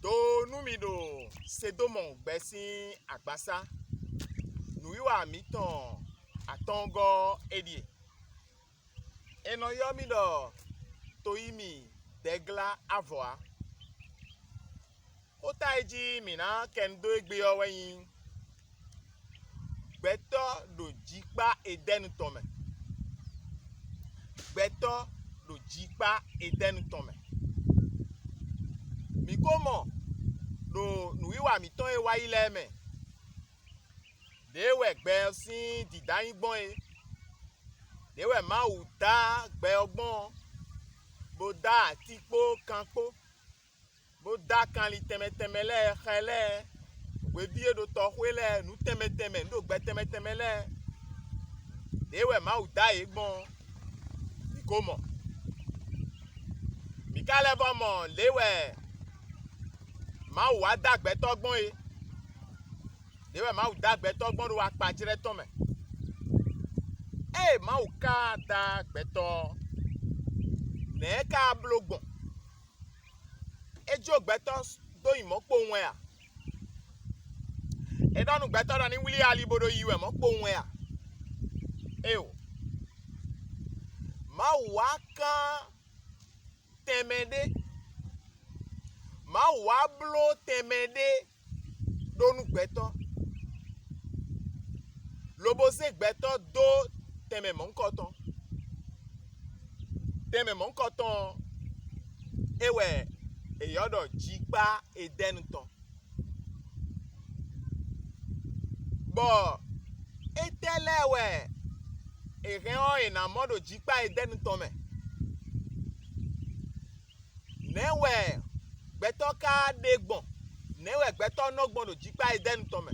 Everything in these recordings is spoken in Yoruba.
Do numido sedomon gbesi agbasa nuiwa miton atongo edie eno yomido toimi degla avoa otaiji mina kendo egbe oweyin gbeto do jikpa edenu tome gbeto do jikpa edenu tome mikomo do nuiwa miton ewa ile me dewe gbe si didayin gbon e dewe ma u da gbe ogbon bo da atikpo kanpo bo da kan li temetemele khele we bie do to khwele nu temeteme ndo gbe temetemele dewe ma u da egbon mikomo mikale bomo lewe ma u wa da gbe togbon e dewe ma u da gbe togbon do wa pa jire tome ma u ka da gbe to ne ka blogbon ejo gbe to do imopo won ya e donu gbe to ni wili alibodo yiwe mo po won ya o ma u wa kan temede ma u wa blo temede donu gbe to lobo se gbe to do teme mon koton ewe eyodo jikpa edenuton bo etelewe ereon ina modo jikpa edenuton me newe gbeto ka degbon newe gbeto nogbon do jikpa edenuton me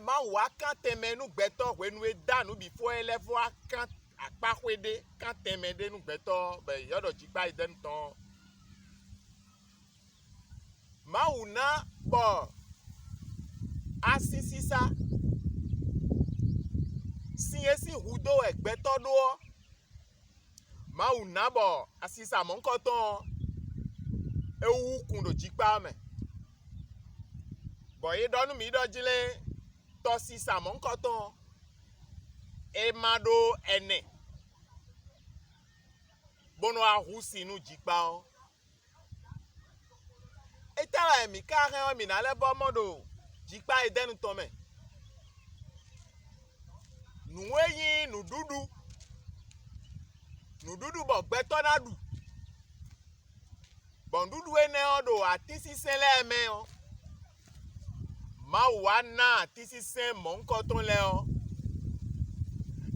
ma wa kan temenu gbeto wenu e danu before elefo akan apahwede kan temede nu gbeto be yodo jikpa edenuton ma una bo asisisa siesi hudo egbeto do ma una bo asisa mon koton ewu kun do jikpa me bo ye donu mi do jile to sisa mon koton emado ene bono ahusi nu jikpa o etara mi ka ren mi na le bo modo jikpa edenu tome nuweyin nududu bo gbeto na du bon dudu ene odo atisi sele me o ma wa na tisi sen mon koton le o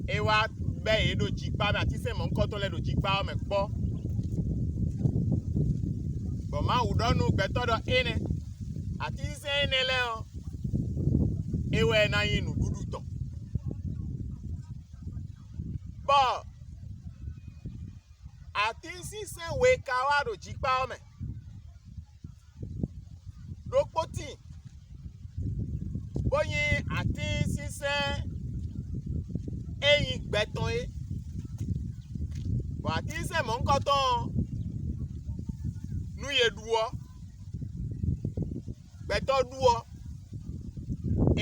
e wa be edo jikpa na tisi sen mon koton le do jikpa o me po bo ma u donu gbeto do ene atisi sen ene le o ewe na yin nududu ton bo atisi sen we kawa do jikpa o me dokpoti boyin àti sísẹ́ ẹ̀yìn gbẹ̀tàn ẹ̀ bọ̀ àti sísẹ́ mọ̀ ń kọ́tàn núyè dúọ́ gbẹ̀tọ́ dúọ́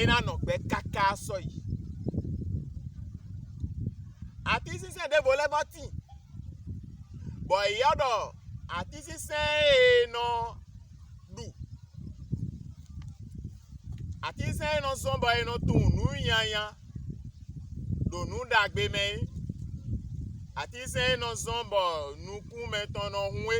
ìlànà gbẹ kàkà sọ yìí àti sísẹ́ débò lẹ́bọ̀tì bọ̀ ìyọ́dọ̀ àti sísẹ́ ẹ̀nà dù àti sẹ́yìn náà sọ́nbọ̀ ẹnu tún nù yanya lònú dàgbé mẹ́yìn àti sẹ́yìn náà sọ́nbọ̀ nùkú mẹ́tọ́ náà hùwé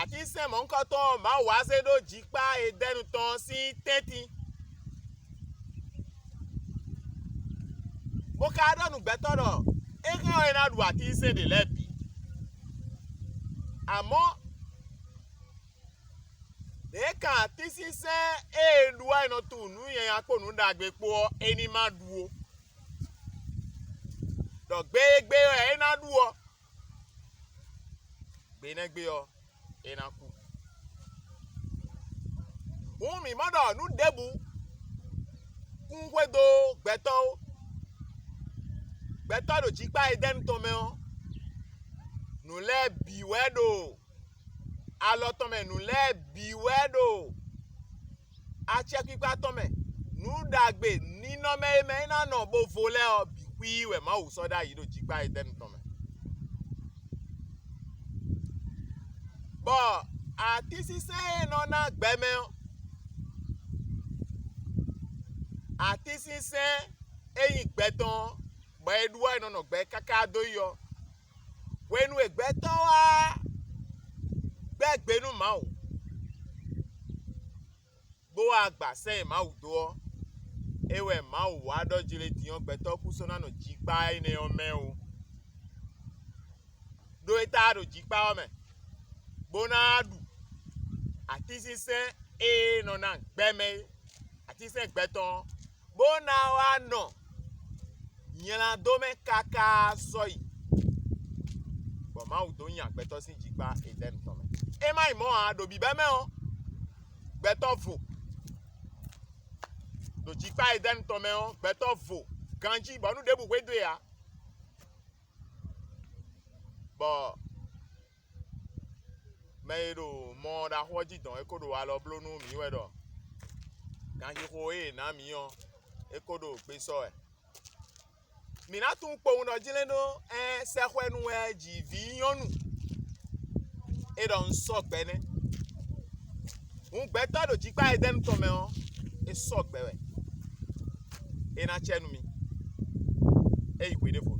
àti sẹ́mọ̀ ńkọ́tọ́ máa wá sédó jìpá ẹ̀dẹ́nu tán sí tẹ́tí bó ká dọ́nù gbẹ́tọ́rọ̀ ẹ̀kẹ́ ọ̀yẹ́ náà dùn àti sẹ́dẹ̀ lẹ́bi àmọ́ eka tisi se edua ino tunu yen akonu dagbe po eni ma duo do gbe e na duo gbe na gbe o e na ku mi modo nu debu kunwedo gbeto do jikpa eden to me o le biwedo. Alotome nous le biwedo. Acheki kwa tome. Nou dagbe ni no me na no bo vole o bi we ma wo so da yi do jigba eden tome. Bo atisi se no na gbe me o. Atisi se eyin gbe ton bo eduwa no no gbe kaka do yo. Wenu egbe ton wa gbe nu ma o. Bo agba se ma o do. Ewe ma o wa do jile diyan gbe to ku so na no jigba ine o me o. Do eta do jigba o me. Bonadu atisi se no na gbe me atisi gbe ton bona wa no yẹn do me kaka soyi bo ma o do yan gbe to sin jigba eden ton me e mai mo a do bi be me o gbe to fo do jigba eden ton me o gbe to fo ganji bo nu debu we do ya bo meiro mo da hoji don e kodo wa lo blonu mi we do ganji ho e na mi o e kodo gbe so e mi na tun po un jile no se hwenu e ji vi yonu e don so gbe ne un gbe to do jigba eden to me o e so gbe we e na chenu mi e iwe de fo